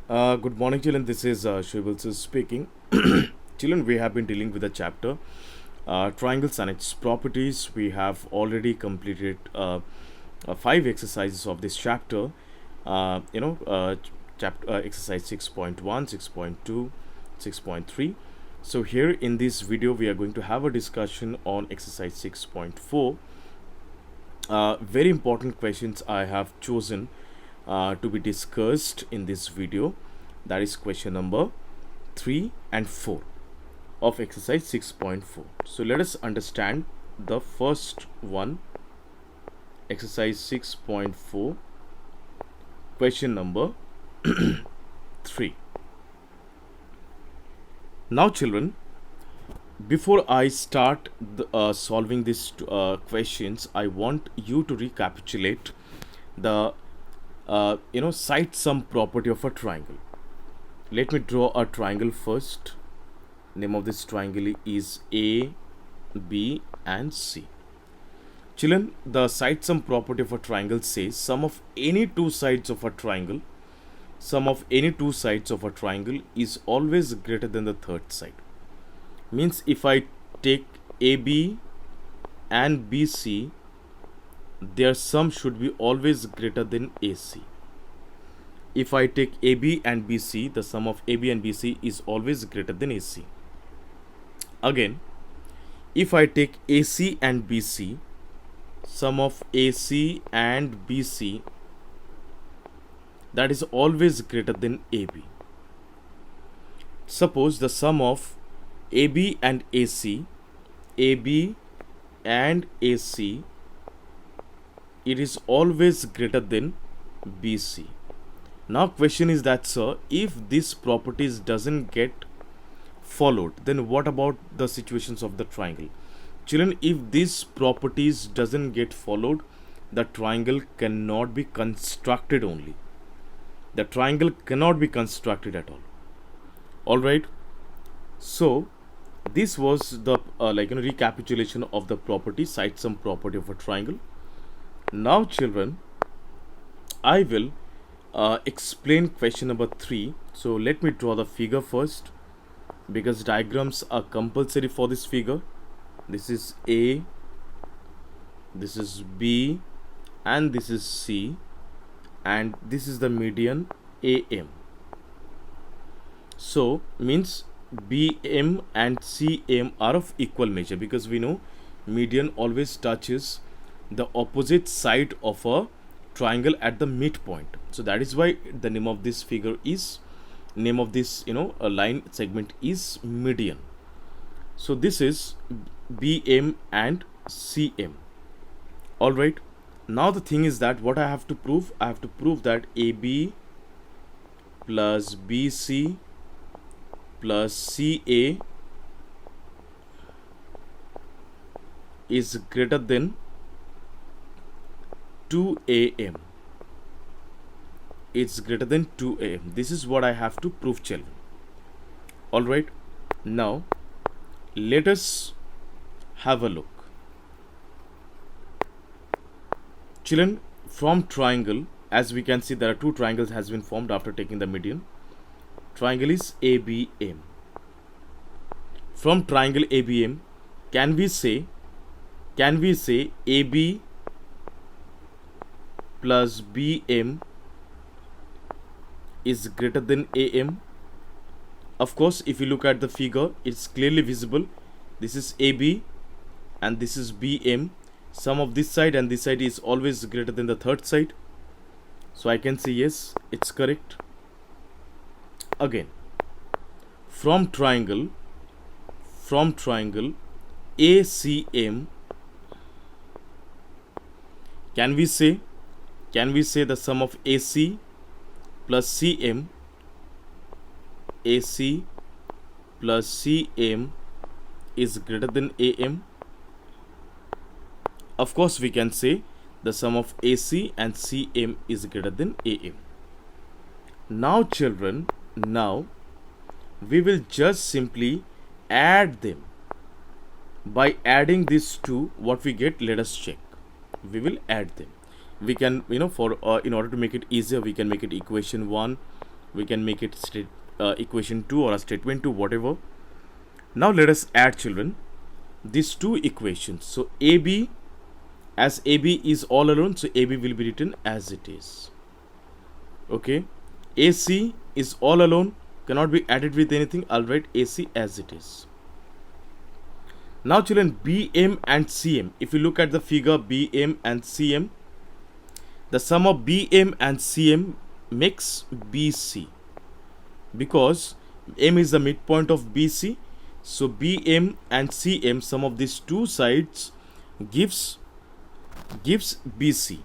Good morning, children. This is Shivalsis speaking. Children, we have been dealing with the chapter triangles and its properties. We have already completed 5 exercises of this chapter. Chapter exercise 6.1, 6.2, 6.3. So here in this video, we are going to have a discussion on exercise 6.4. Very important questions I have chosen to be discussed in this video. That is question number 3 and 4 of exercise 6.4. So let us understand the first one, exercise 6.4, question number 3. Now children, before I start solving these questions, I want you to recapitulate the side sum property of a triangle. Let me draw a triangle first. Name of this triangle is A, B and C. Children, the side sum property of a triangle says sum of any two sides of a triangle is always greater than the third side. Means if I take AB and BC, their sum should be always greater than AC. If I take AB and BC, the sum of AB and BC is always greater than AC. Again, if I take AC and BC, sum of AC and BC, that is always greater than AB. Suppose the sum of AB and AC, it is always greater than BC. Now question is that, sir, if this properties doesn't get followed, then what about the situations of the triangle? Children, if this properties doesn't get followed, the triangle cannot be constructed only. The triangle cannot be constructed at all. Alright. So this was the recapitulation of the property, side sum property of a triangle. Now children, I will explain question number 3. So let me draw the figure first, because diagrams are compulsory for this figure. This is A, this is B and this is C, and this is the median AM. So means BM and CM are of equal measure, because we know median always touches the opposite side of a triangle at the midpoint. So that is why the name of this figure is, name of this a line segment is median. So this is BM and CM. Alright. Now the thing is that what I have to prove? I have to prove that AB plus BC plus CA is greater than 2AM. It's greater than 2AM. This is what I have to prove, children. Alright. Now let us have a look. Children, from triangle, as we can see, there are two triangles has been formed after taking the median. Triangle is ABM. From triangle ABM, can we say AB plus BM is greater than AM? Of course, if you look at the figure, it's clearly visible. This is AB and this is BM. Sum of this side and this side is always greater than the third side. So I can say yes, it's correct. Again, from triangle ACM, can we say the sum of AC plus CM is greater than AM? Of course we can say the sum of AC and CM is greater than AM. Now children, we will just simply add them. By adding these two, what we get, let us check. We will add them. We can, in order to make it easier, we can make it equation 1 We can make it equation 2 or a statement 2, whatever. Now let us add, children, these two equations. So AB, as AB is all alone, so AB will be written as it is. Okay. AC is all alone, cannot be added with anything. I'll write AC as it is. Now children, BM and CM, if you look at the figure BM and CM, the sum of BM and CM makes BC, because M is the midpoint of BC. So BM and CM, sum of these two sides gives BC.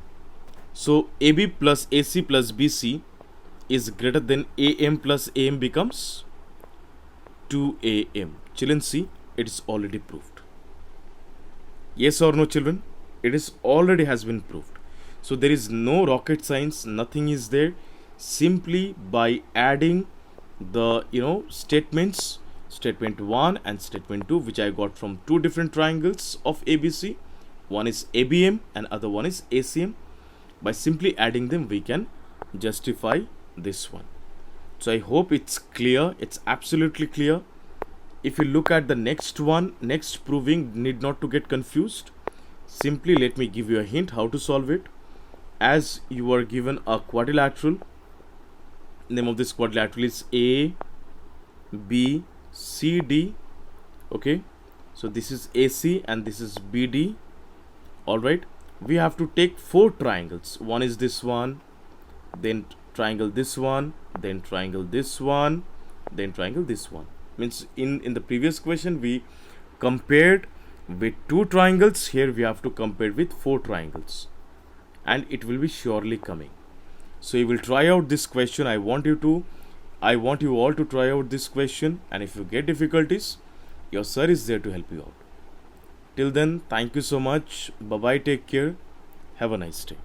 So AB plus AC plus BC is greater than AM plus AM, becomes 2AM. Children, see, it is already proved. Yes or no, children? It is already has been proved. So there is no rocket science, nothing is there. Simply by adding the statements, statement 1 and statement 2, which I got from two different triangles of ABC. One is ABM and other one is ACM. By simply adding them, we can justify this one. So I hope it's clear. It's absolutely clear. If you look at the next one, next proving, need not to get confused. Simply let me give you a hint how to solve it. As you are given a quadrilateral, name of this quadrilateral is A, B, C, D. Okay, so this is AC and this is BD. Alright, we have to take four triangles. One is this one, then triangle this one, then triangle this one, then triangle this one. Means in the previous question we compared with two triangles. Here we have to compare with four triangles, and it will be surely coming. So you will try out this question. I want you all to try out this question, and if you get difficulties, your sir is there to help you out. Till then, thank you so much. Bye bye, take care, have a nice day.